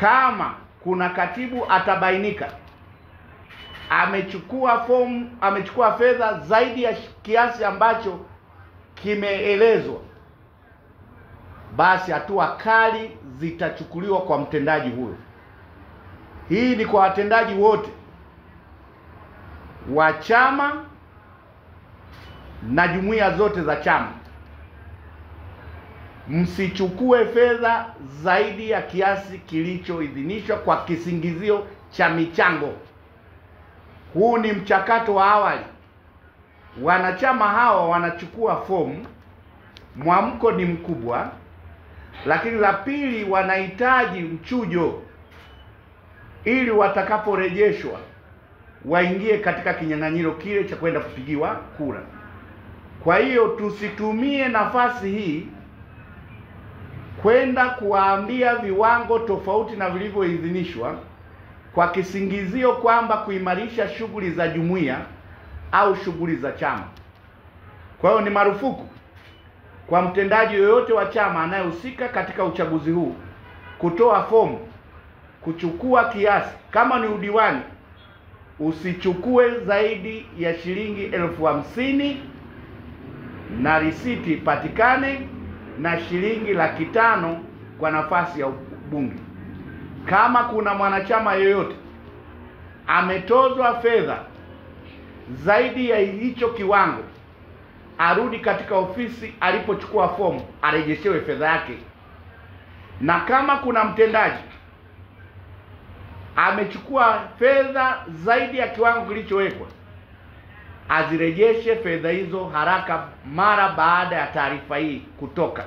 Kama kuna katibu atabainika amechukua fedha zaidi ya kiasi ambacho kimeelezwa, basi hatua kali zitachukuliwa kwa mtendaji huyo. Hii ni kwa watendaji wote wa chama na jumuiya zote za chama. Msichukue fedha zaidi ya kiasi kilichoidhinishwa kwa kisingizio cha michango. Huu ni mchakato wa awali. Wanachama hawa wanachukua fomu, mwamko ni mkubwa, lakini la pili, wanahitaji mchujo ili watakaporejeshwa waingie katika kinyang'anyiro kile cha kwenda kupigiwa kura. Kwa hiyo tusitumie nafasi hii kwenda kuwaambia viwango tofauti na vilivyoidhinishwa kwa kisingizio kwamba kuimarisha shughuli za jumuiya au shughuli za chama. Kwa hiyo ni marufuku kwa mtendaji yoyote wa chama anayehusika katika uchaguzi huu kutoa fomu, kuchukua kiasi. Kama ni udiwani, usichukue zaidi ya shilingi 50,000 na risiti patikane, na shilingi 500,000 kwa nafasi ya ubunge. Kama kuna mwanachama yoyote ametozwa fedha zaidi ya hicho kiwango, arudi katika ofisi alipochukua fomu, arejeshewe fedha yake. Na kama kuna mtendaji amechukua fedha zaidi ya kiwango kilichowekwa, azirejeshe fedha hizo haraka mara baada ya taarifa hii kutoka.